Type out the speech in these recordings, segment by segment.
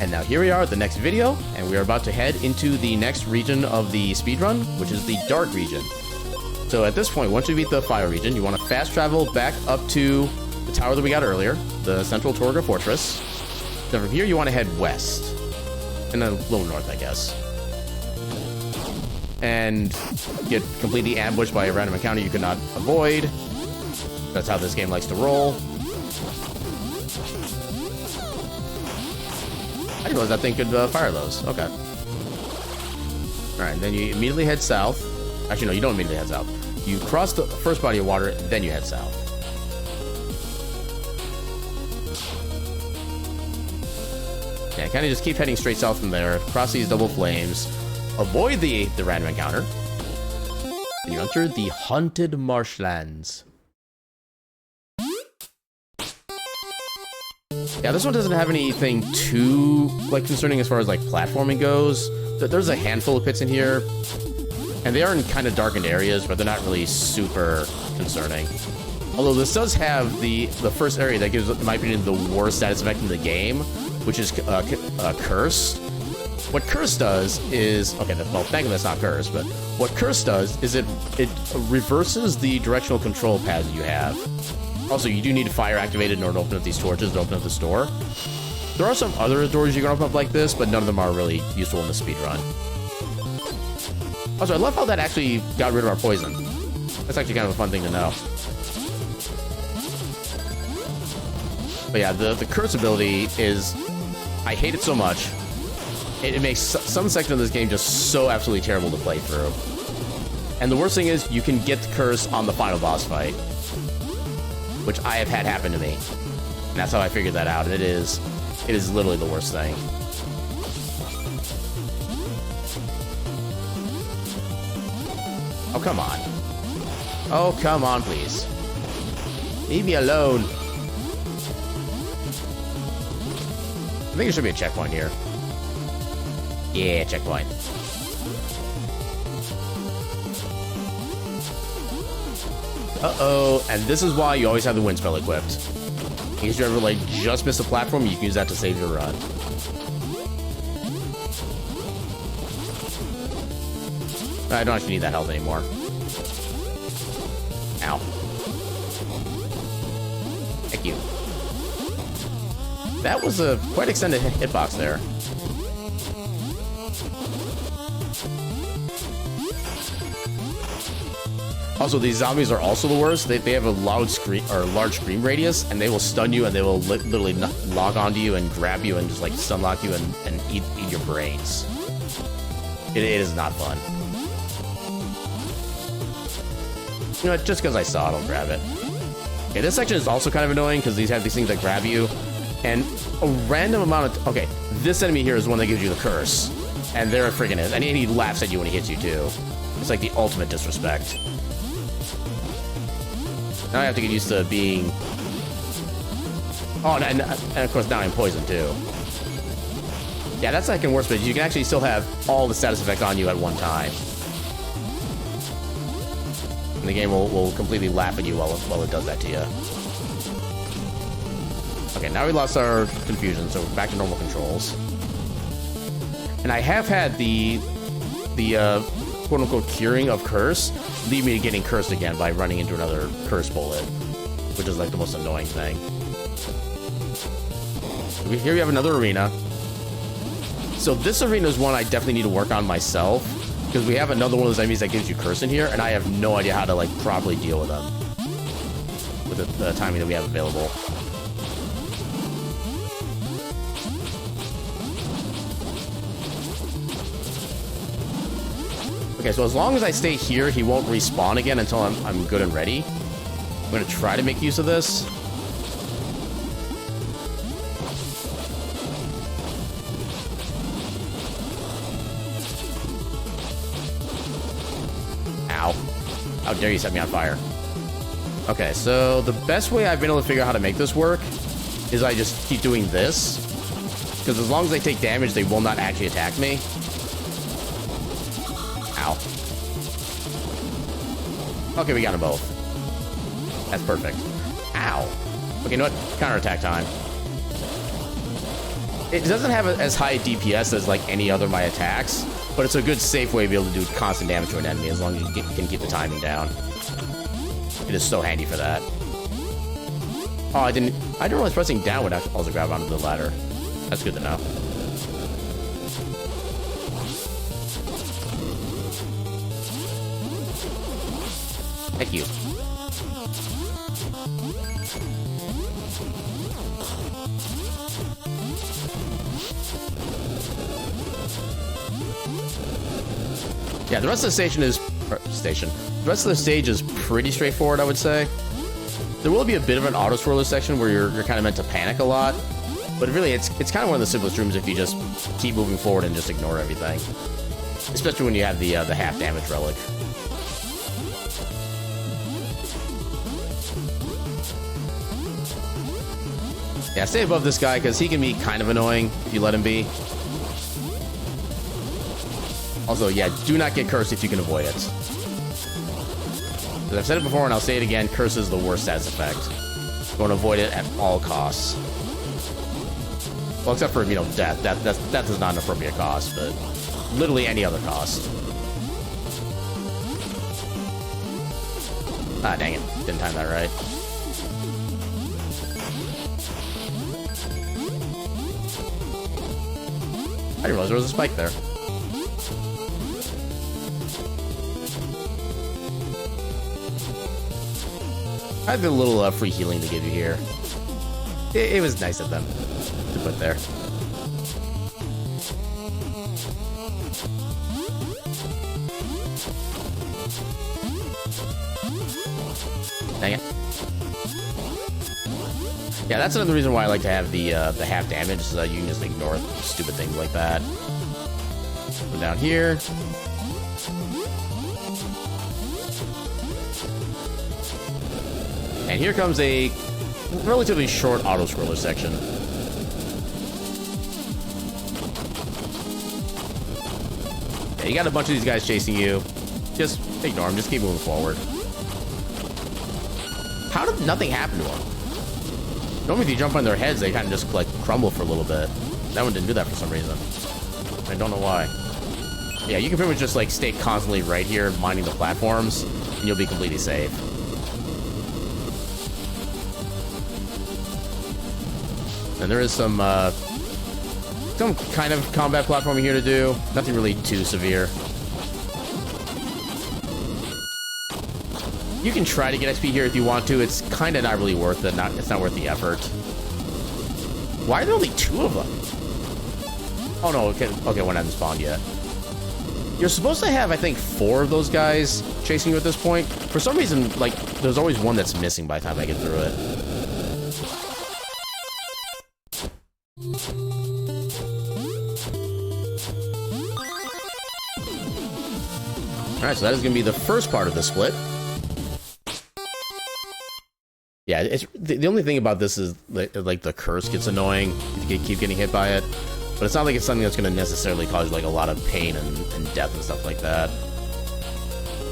And now here we are at the next video, and we are about to head into the next region of the speedrun, which is the dark region. So at this point, once you beat the fire region, you want to fast travel back up to the tower that we got earlier, the central Torga fortress. Then from here, you want to head west, and then a little north, I guess. And get completely ambushed by a random encounter you could not avoid. That's how this game likes to roll. I didn't realize that thing could fire those. Okay. Alright, then you immediately head south. Actually, no, you don't immediately head south. You cross the first body of water, then you head south. Yeah, kind of just keep heading straight south from there. Cross these double flames. Avoid the random encounter. And you enter the haunted marshlands. Yeah, this one doesn't have anything too, like, concerning as far as, like, platforming goes. There's a handful of pits in here, and they are in kind of darkened areas, but they're not really super concerning. Although this does have the first area that gives, in my opinion, the worst status effect in the game, which is Curse. What Curse does is, okay, well, thankfully that's not Curse, but what Curse does is it reverses the directional control pad that you have. Also, you do need fire activated in order to open up these torches to open up the store. There are some other doors you can open up like this, but none of them are really useful in the speedrun. Also, I love how that actually got rid of our poison. That's actually kind of a fun thing to know. But yeah, the curse ability is... I hate it so much. It makes some section of this game just so absolutely terrible to play through. And the worst thing is, you can get the curse on the final boss fight, which I have had happen to me. And that's how I figured that out. And it is literally the worst thing. Oh, come on. Oh, come on, please. Leave me alone. I think there should be a checkpoint here. Yeah, checkpoint. Uh-oh, and this is why you always have the wind spell equipped. In case you ever, like, just miss a platform, you can use that to save your run. I don't actually need that health anymore. Ow. Thank you. That was a quite extended hitbox there. Also, these zombies are also the worst. They have a large scream radius, and they will stun you, and they will literally log onto you and grab you and just like stun lock you and eat your brains. It is not fun. You know what? Just because I saw it, I'll grab it. Okay, this section is also kind of annoying because these have these things that grab you, and a random amount of... Okay, this enemy here is one that gives you the curse, and they're a freaking... And he laughs at you when he hits you too. It's like the ultimate disrespect. Now I have to get used to being... Oh, and of course now I'm poisoned too. Yeah, that's second worst, but you can actually still have all the status effects on you at one time. And the game will completely laugh at you while it does that to you. Okay, now we lost our confusion, so we're back to normal controls. And I have had the quote-unquote curing of curse lead me to getting cursed again by running into another curse bullet, which is like the most annoying thing. Here we have another arena. So this arena is one I definitely need to work on myself, because we have another one of those enemies that gives you curse in here, and I have no idea how to like properly deal with them with the timing that we have available. Okay, so as long as I stay here, he won't respawn again until I'm good and ready. I'm gonna try to make use of this. Ow. How dare you set me on fire. Okay, so the best way I've been able to figure out how to make this work is I just keep doing this. Because as long as they take damage, they will not actually attack me. Ow. Okay, we got them both. That's perfect. Ow. Okay, you know what? Counterattack time. It doesn't have as high DPS as like any other of my attacks, but it's a good safe way to be able to do constant damage to an enemy as long as you can keep the timing down. It is so handy for that. Oh, I didn't realize pressing down would also grab onto the ladder. That's good to know. Thank you. Yeah, the rest of the the rest of the stage is pretty straightforward, I would say. There will be a bit of an auto swirler section where you're kind of meant to panic a lot, but really it's kind of one of the simplest rooms if you just keep moving forward and just ignore everything. Especially when you have the half damage relic. Yeah, stay above this guy because he can be kind of annoying if you let him be. Also, yeah, do not get cursed if you can avoid it. As I've said it before and I'll say it again, curse is the worst status effect. You want to avoid it at all costs. Well, except for, you know, death. Death is not an appropriate cost, but literally any other cost. Ah, dang it. Didn't time that right. I didn't realize there was a spike there. I have a little free healing to give you here. It was nice of them to put there. Dang it. Yeah, that's another reason why I like to have the half damage, so that you can just ignore stupid things like that. Go down here. And here comes a relatively short auto-scroller section. Yeah, you got a bunch of these guys chasing you. Just ignore them. Just keep moving forward. How did nothing happen to them? Normally if you jump on their heads, they kind of just like crumble for a little bit. That one didn't do that for some reason. I don't know why. Yeah, you can pretty much just like stay constantly right here minding the platforms, and you'll be completely safe. And there is some kind of combat platforming here to do. Nothing really too severe. You can try to get XP here if you want to. It's kind of not really worth it. It's not worth the effort. Why are there only 2 of them? Oh no, okay, one hasn't spawned yet. You're supposed to have, I think, 4 of those guys chasing you at this point. For some reason, like, there's always one that's missing by the time I get through it. Alright, so that is going to be the first part of the split. Yeah, it's the only thing about this is like the curse gets annoying. You keep getting hit by it, but it's not like it's something that's going to necessarily cause like a lot of pain and death and stuff like that.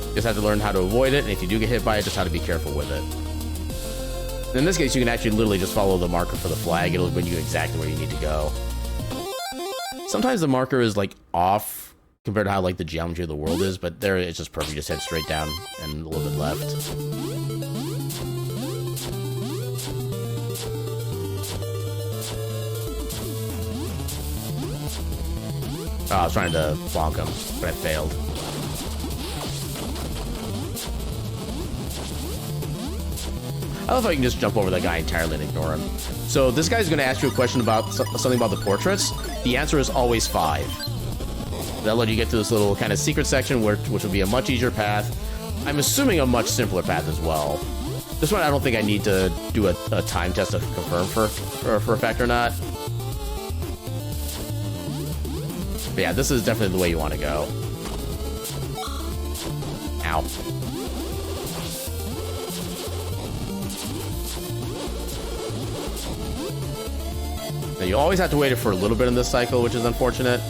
You just have to learn how to avoid it, and if you do get hit by it, just how to be careful with it. In this case, you can actually literally just follow the marker for the flag. It'll bring you exactly where you need to go. Sometimes the marker is like off compared to how like the geometry of the world is, but there it's just perfect. You just head straight down and a little bit left. Oh, I was trying to bonk him, but I failed. I love how you can just jump over that guy entirely and ignore him. So this guy's going to ask you a question about something about the portraits. The answer is always 5. That'll let you get to this little kind of secret section, which will be a much easier path. I'm assuming a much simpler path as well. This one I don't think I need to do a time test to confirm for a fact or not. But yeah, this is definitely the way you want to go. Ow. Now you always have to wait for a little bit in this cycle, which is unfortunate.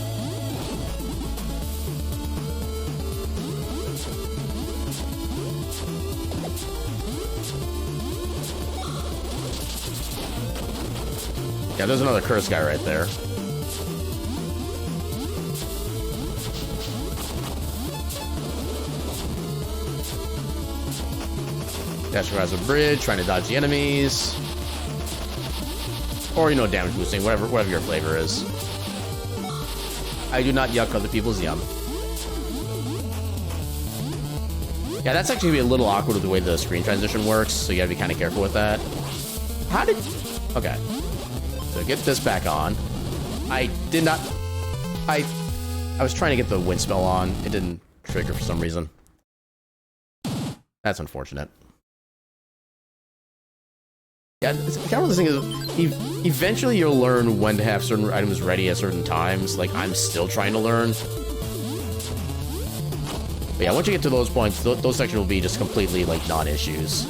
Yeah, there's another curse guy right there. Dashing across a bridge, trying to dodge the enemies. Or, you know, damage boosting, whatever your flavor is. I do not yuck other people's yum. Yeah, that's actually gonna be a little awkward with the way the screen transition works, so you gotta be kind of careful with that. How did... Okay. So get this back on. I did not... I was trying to get the wind spell on. It didn't trigger for some reason. That's unfortunate. Yeah, it's kind of the thing is, eventually you'll learn when to have certain items ready at certain times. Like, I'm still trying to learn. But yeah, once you get to those points, those sections will be just completely, like, non-issues.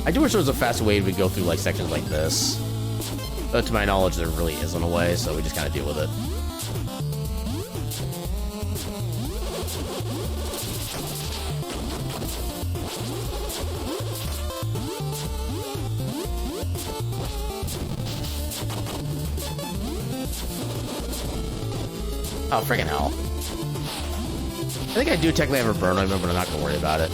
I do wish there was a faster way to go through, like, sections like this. But to my knowledge, there really isn't a way, so we just kind of deal with it. Oh, freaking hell. I think I do technically have a burn on him, but I'm not gonna worry about it.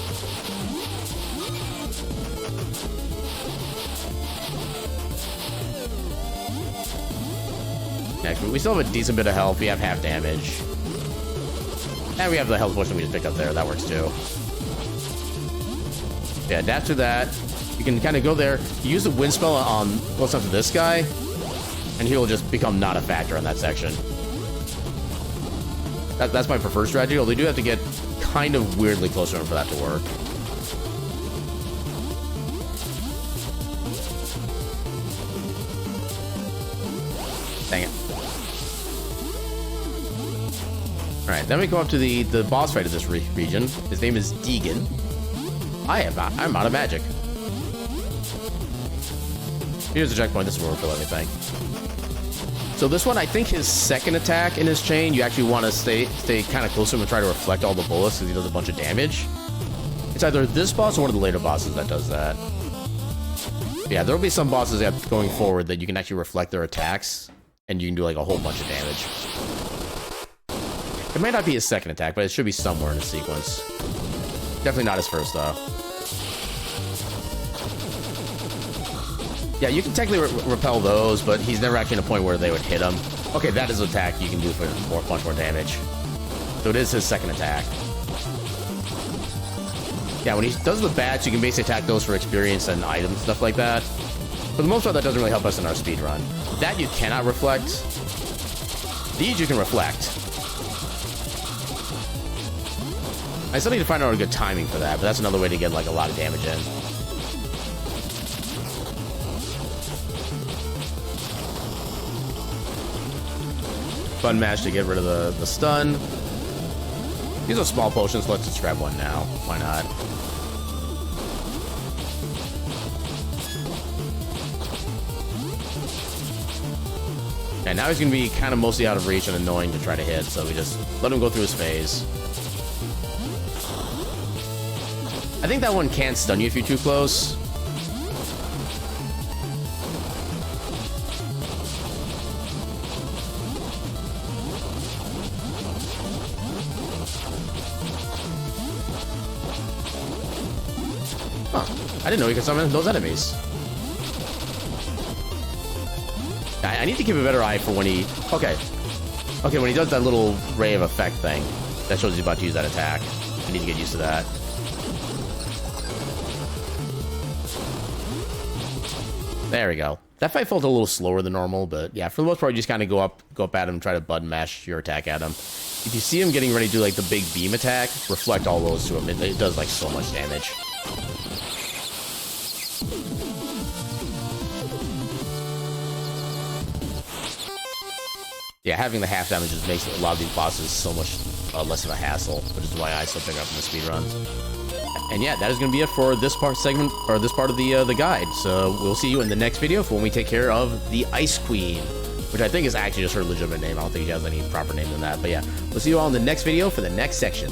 Next, we still have a decent bit of health. We have half damage. And we have the health potion we just picked up there. That works too. Yeah, dash to that. You can kind of go there. You use the wind spell on close up to this guy, and he'll just become not a factor on that section. That's my preferred strategy, although you do have to get kind of weirdly close to him for that to work. Dang it. Alright, then we go up to the boss fight of this region. His name is Deegan. I'm out of magic. Here's the checkpoint. This is where we'll fill everything. So this one, I think his second attack in his chain, you actually want to stay kind of close to him and try to reflect all the bullets because he does a bunch of damage. It's either this boss or one of the later bosses that does that. Yeah, there'll be some bosses that going forward that you can actually reflect their attacks, and you can do like a whole bunch of damage. It might not be his second attack, but it should be somewhere in the sequence. Definitely not his first, though. Yeah, you can technically repel those, but he's never actually in a point where they would hit him. Okay, that is an attack you can do for much more damage. So it is his second attack. Yeah, when he does the bats, you can basically attack those for experience and items, stuff like that. For the most part, that doesn't really help us in our speedrun. That you cannot reflect. These you can reflect. I still need to find out a good timing for that, but that's another way to get like a lot of damage in. Button mash to get rid of the stun. These are small potions, so let's just grab one now. Why not? And now he's going to be kind of mostly out of reach and annoying to try to hit, so we just let him go through his phase. I think that one can stun you if you're too close. I didn't know he could summon those enemies. I need to keep a better eye for when he... Okay, when he does that little ray of effect thing, that shows he's about to use that attack. I need to get used to that. There we go. That fight felt a little slower than normal, but yeah, for the most part, you just kind of go up at him and try to button mash your attack at him. If you see him getting ready to do like the big beam attack, reflect all those to him. It does like so much damage. Yeah, having the half damage just makes a lot of these bosses so much less of a hassle, which is why I still pick up in the speedruns. And yeah, that is going to be it for this part segment, or this part of the guide. So we'll see you in the next video for when we take care of the Ice Queen, which I think is actually just her legitimate name. I don't think she has any proper name than that. But yeah, we'll see you all in the next video for the next section.